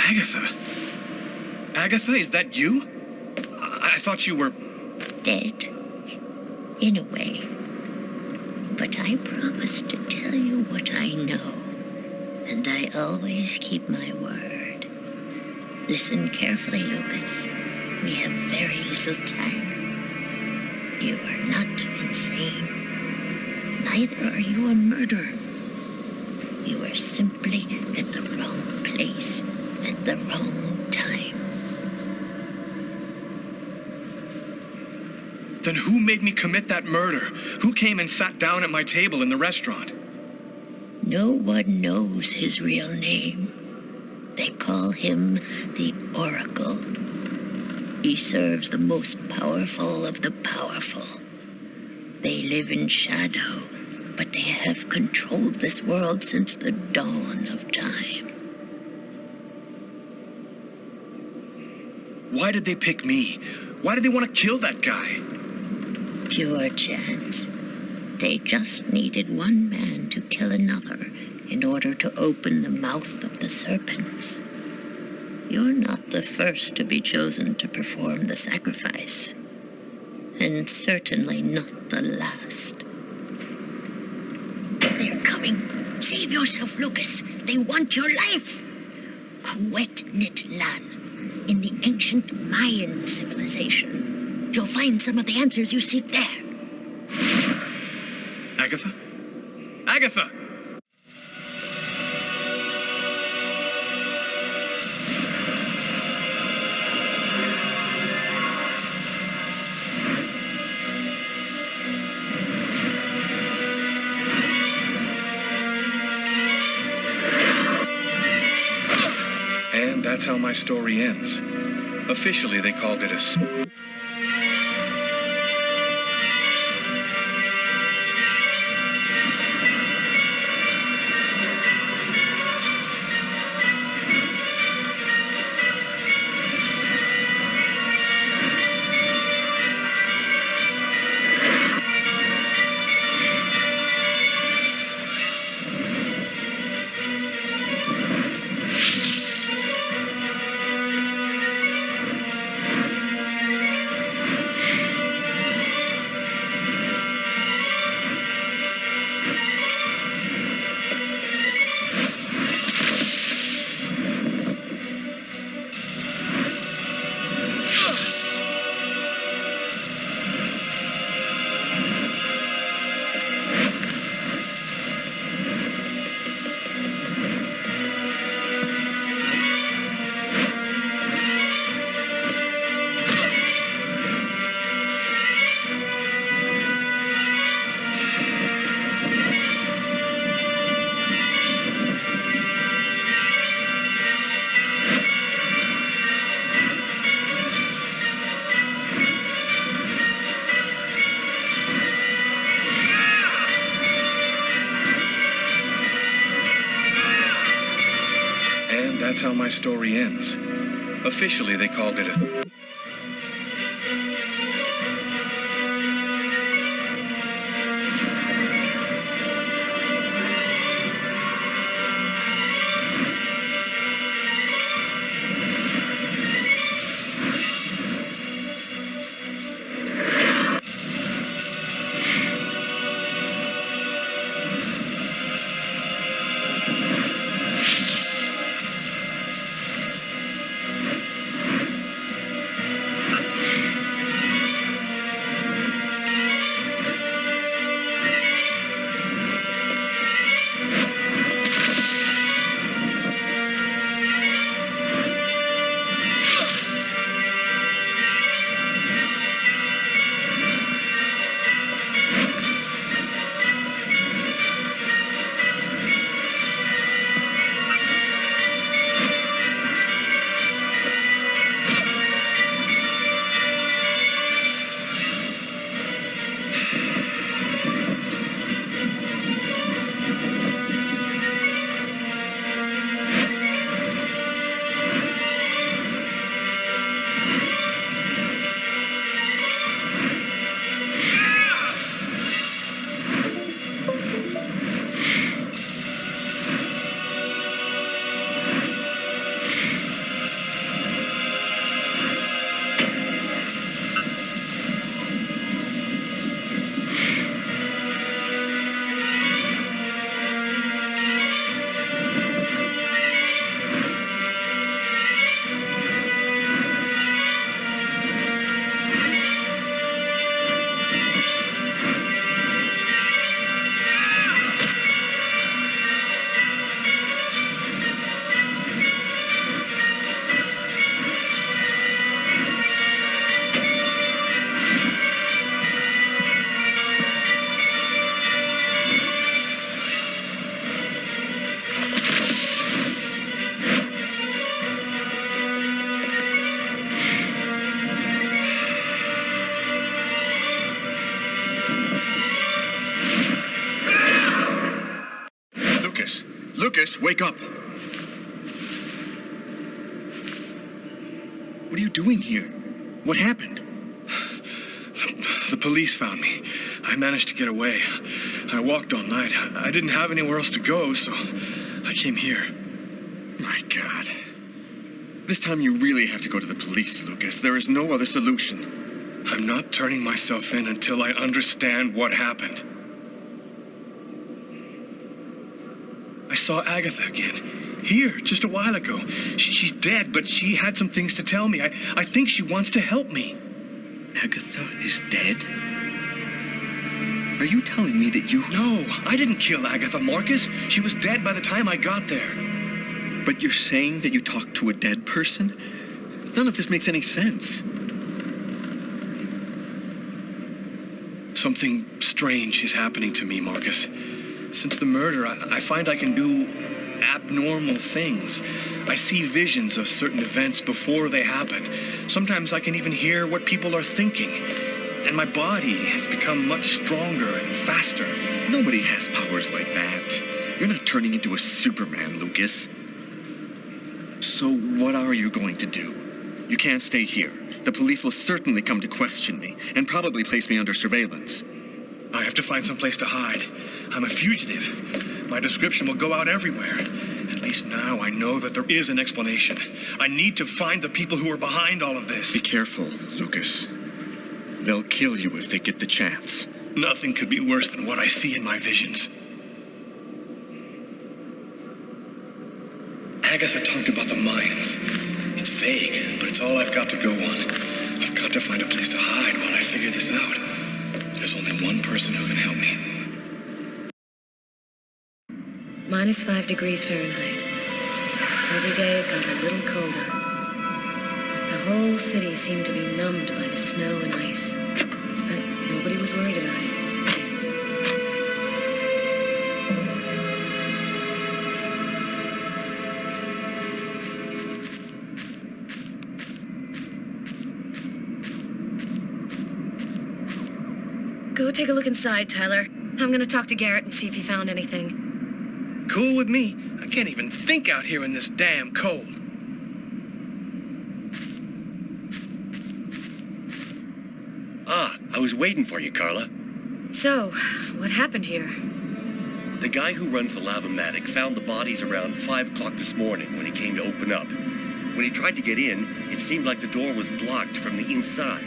Agatha? Agatha, is that you? I thought you were... Dead. In a way. But I promised to tell you what I know. And I always keep my word. Listen carefully, Lucas. We have very little time. You are not insane. Neither are you a murderer. You are simply at the wrong place at the wrong time. Then who made me commit that murder? Who came and sat down at my table in the restaurant? No one knows his real name. They call him the Oracle. He serves the most powerful of the powerful. They live in shadow, but they have controlled this world since the dawn of time. Why did they pick me? Why did they want to kill that guy? Pure chance. They just needed one man to kill another in order to open the mouth of the serpents. You're not the first to be chosen to perform the sacrifice. And certainly not the last. They're coming. Save yourself, Lucas. They want your life. Quetnitlan, in the ancient Mayan civilization. You'll find some of the answers you seek there. Agatha? Agatha! And that's how my story ends. Officially, they called it a... That's how my story ends. Officially, they called it a... Lucas, wake up! What are you doing here? What happened? The police found me. I managed to get away. I walked all night. I didn't have anywhere else to go, so I came here. My God. This time you really have to go to the police, Lucas. There is no other solution. I'm not turning myself in until I understand what happened. I saw Agatha again. Here, just a while ago. She's dead, but she had some things to tell me. I think she wants to help me. Agatha is dead? Are you telling me that you... No, I didn't kill Agatha, Marcus. She was dead by the time I got there. But you're saying that you talked to a dead person? None of this makes any sense. Something strange is happening to me, Marcus. Since the murder, I find I can do abnormal things. I see visions of certain events before they happen. Sometimes I can even hear what people are thinking. And my body has become much stronger and faster. Nobody has powers like that. You're not turning into a Superman, Lucas. So what are you going to do? You can't stay here. The police will certainly come to question me, and probably place me under surveillance. I have to find some place to hide. I'm a fugitive. My description will go out everywhere. At least now I know that there is an explanation. I need to find the people who are behind all of this. Be careful, Lucas. They'll kill you if they get the chance. Nothing could be worse than what I see in my visions. Agatha talked about the Mayans. It's vague, but it's all I've got to go on. I've got to find a place to hide while I figure this out. There's only one person who can help me. -5 degrees Fahrenheit. Every day it got a little colder. The whole city seemed to be numbed by the snow and ice. But nobody was worried about it yet. Go take a look inside, Tyler. I'm gonna talk to Garrett and see if he found anything. Cool with me. I can't even think out here in this damn cold. I was waiting for you, Carla. So, what happened here? The guy who runs the Lavomatic found the bodies around 5 o'clock this morning when he came to open up. When he tried to get in, it seemed like the door was blocked from the inside.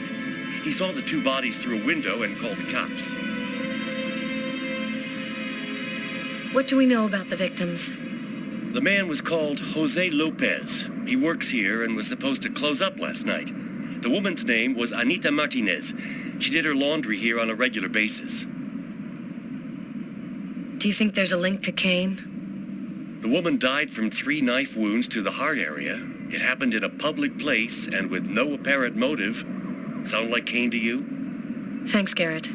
He saw the 2 bodies through a window and called the cops. What do we know about the victims? The man was called Jose Lopez. He works here and was supposed to close up last night. The woman's name was Anita Martinez. She did her laundry here on a regular basis. Do you think there's a link to Kane? The woman died from 3 knife wounds to the heart area. It happened in a public place and with no apparent motive. Sound like Kane to you? Thanks, Garrett.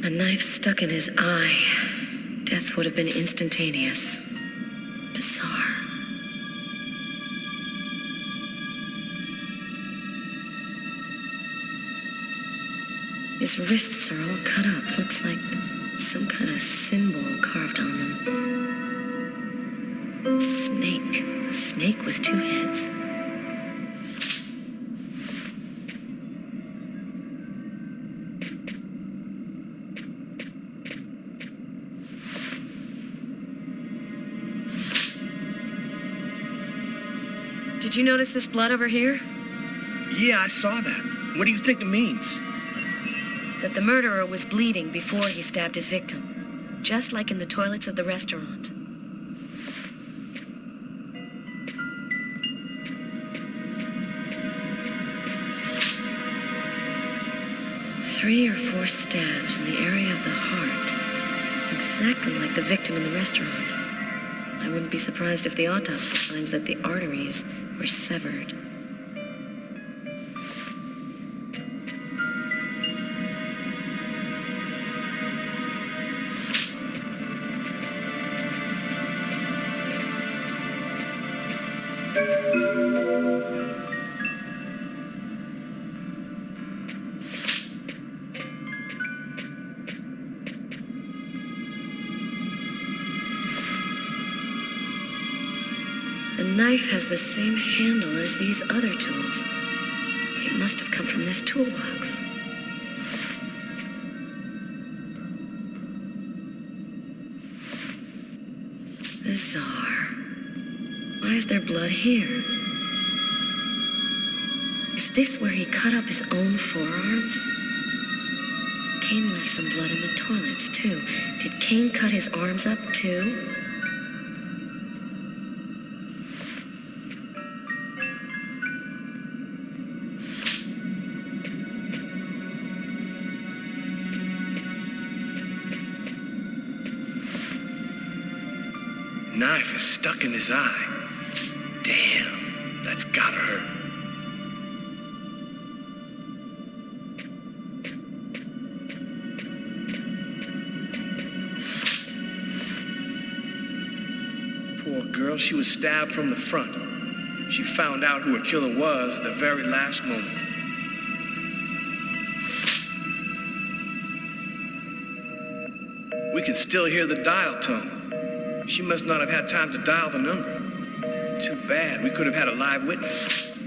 A knife stuck in his eye. Death would have been instantaneous. Bizarre. His wrists are all cut up. Looks like some kind of symbol carved on them. Snake. A snake with 2 heads. Did you notice this blood over here? Yeah, I saw that. What do you think it means? That the murderer was bleeding before he stabbed his victim. Just like in the toilets of the restaurant. Three or 4 stabs in the area of the heart. Exactly like the victim in the restaurant. I wouldn't be surprised if the autopsy finds that the arteries were severed. The knife has the same handle as these other tools. It must have come from this toolbox. Bizarre. Why is there blood here? Is this where he cut up his own forearms? Kane left some blood in the toilets, too. Did Kane cut his arms up, too? Knife is stuck in his eye. Damn, that's gotta hurt. Poor girl, she was stabbed from the front. She found out who her killer was at the very last moment. We can still hear the dial tone. She must not have had time to dial the number. Too bad. We could have had a live witness.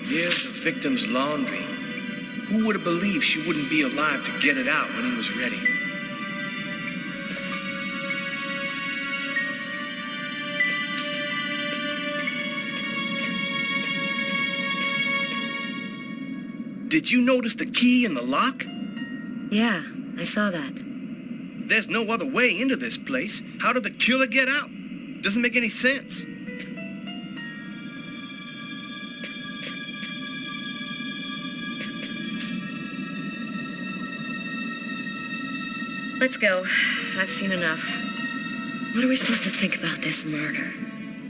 Here's the victim's laundry. Who would have believed she wouldn't be alive to get it out when he was ready? Did you notice the key in the lock? Yeah, I saw that. There's no other way into this place. How did the killer get out? Doesn't make any sense. Let's go. I've seen enough. What are we supposed to think about this murder?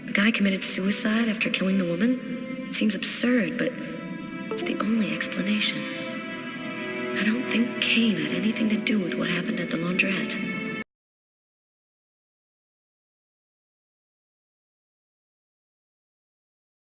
The guy committed suicide after killing the woman? It seems absurd, but it's the only explanation. I don't think Kane had anything to do with what happened at the laundrette.